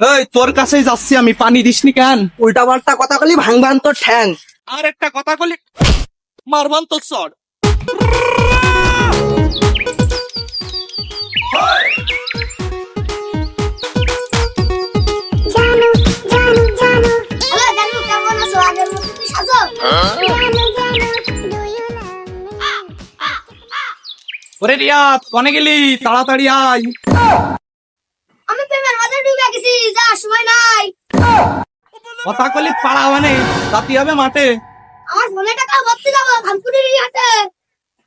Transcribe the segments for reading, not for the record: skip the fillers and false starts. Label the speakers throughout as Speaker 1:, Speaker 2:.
Speaker 1: এই তোর কাছেই যাচ্ছি আমি, পানি দিসনি কেন?
Speaker 2: উল্টা পাল্টা কথা কলি ভাঙবান তোর ঠ্যাং।
Speaker 1: আর একটা কথা কলি মারবান তোর চড়।
Speaker 3: হ্যালো জানু, কেমন আছো? আগের মতো কি সাজো?
Speaker 1: ওরে রিয়াদ, কনে গেলি? তাড়াতাড়ি আয়।
Speaker 3: আমি প্রেমের মাঝে ডুবে গেছি, যা সময় নাই।
Speaker 1: কথা কলি পাড়া মানে জাতি হবে মাঠে।
Speaker 3: আমার ফোনে টাকা ভর্তি যাবো ধানকুড়ির হাতে।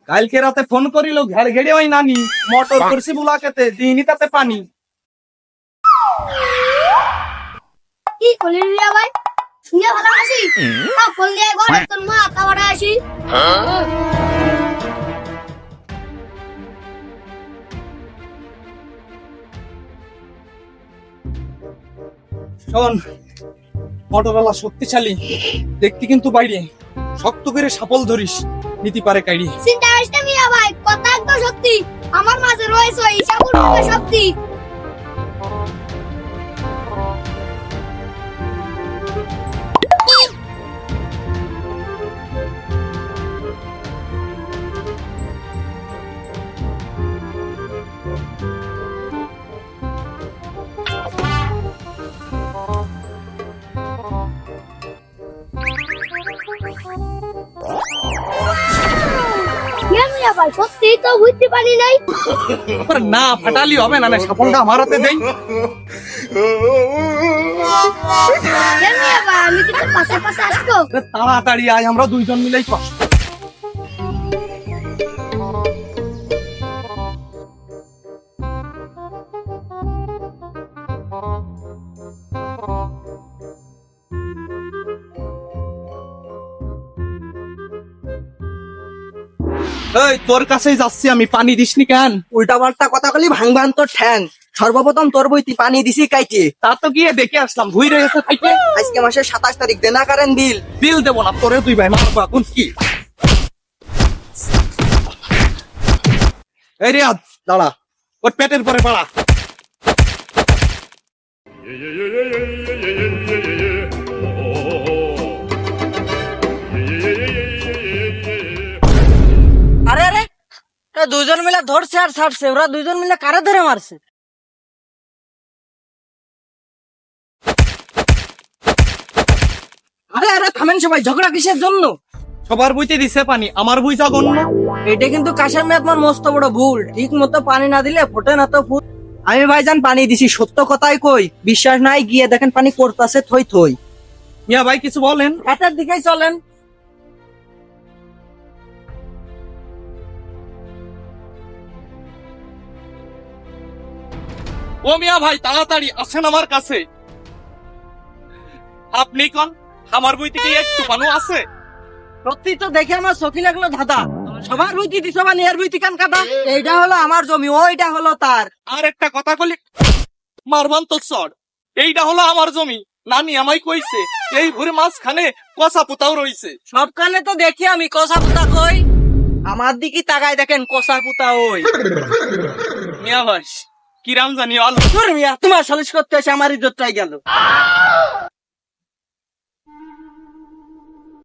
Speaker 1: কালকে রাতে ফোন করিল ঘেড় ঘেড়ে ওই নানি, মোটর করছি বুলাকেতে, দিইনি তাতে পানি।
Speaker 3: কি করলি রিয়া ভাই? শুনে ভালো আসি। তা ফোন দিয়ে ঘরে তোর মা তাওয়াটা আসি।
Speaker 1: শোন, মোটরওয়ালা শক্তিশালী, দেখতে কিন্তু বাইরে, শক্ত করে সাপল ধরিস, নীতি পারে কাইড়ি।
Speaker 3: চিন্তা করিস না মিয়া ভাই, কথা একদম সত্যি। আমার মাঝে রয়েছে ওই সাগুর শক্তি। মিয়া ভাই সত্যি তো বুঝতে পারি নাই।
Speaker 1: না ফাটালি হবে না, সাপলটা আমার হাতে দেই।
Speaker 3: মিয়া ভাই আমি কি তোর পাশে পাশে আসবো?
Speaker 1: তাড়াতাড়ি আয়, আমরা দুইজন মিলেই কষ্ট। এই তোর কাছেই যাচ্ছি আমি, পানি দিসনি কেন?
Speaker 2: উল্টা পাল্টা কথা কলি ভাঙবান তোর ঠ্যাং। সর্বপ্রথম তোর বইতি পানি দিছি কাইটে।
Speaker 1: তা তো গিয়ে দেখে আসলাম, ঘুরে গেছে থাইকে।
Speaker 2: আজকে মাসের 27 তারিখ দেনা কারেন বিল।
Speaker 1: বিল দেবো না তোরে, তুই ভাই মারবা কোন কি? এই রিয়াদ দাঁড়া, ওর পেটের পরে পাড়া।
Speaker 2: আরে আরে দুইজন মিলে ধরছে আর ছাড়ছে, ওরা দুইজন মিলে কারে ধরে মারছে? আরে আরে থামেন সবাই, ঝগড়া কিসের জন্য?
Speaker 1: সবার বইতে দিছে পানি, আমার বই জঘন্য।
Speaker 2: এটা কিন্তু কাশের মেয়ে তোমার মস্ত বড় ভুল। ঠিক মতো পানি না দিলে ফোটে না তো ফুল। আমি ভাইজান পানি দিছি, সত্য কথাই কই। বিশ্বাস নাই গিয়ে দেখেন পানি করতেছে থই থই।
Speaker 1: মিয়া ভাই কিছু বলেন।
Speaker 2: হাতের দিকেই চলেন।
Speaker 1: ও মিয়া ভাই তাড়াতাড়ি আসেন আমার কাছে। আপনি কোন, আমার বই থেকে একটু পানু আছে?
Speaker 2: সত্যি তো দেখে আমার চোখে লাগলো দাদা। সবার বইতি দিছো মানে এর বইতি কান কাটা। এইটা হলো আমার জমি, ওইটা হলো তার।
Speaker 1: আর একটা কথা কলি মারবান তো চড়। এইটা হলো আমার জমি, নানি আমায় কইছে এই ভুরে মাঝখানে কষা পুতাও রইছে।
Speaker 2: সব কানে তো দেখি আমি কষা পুতা কই। আমার দিকে তাকায় দেখেন কষা পুতা ওই।
Speaker 1: মিয়া ভাই কিরাম জানি আল।
Speaker 2: ধুর মিয়া, তোমার সালিশ করতে এসে আমার ইজ্জতটাই গেল।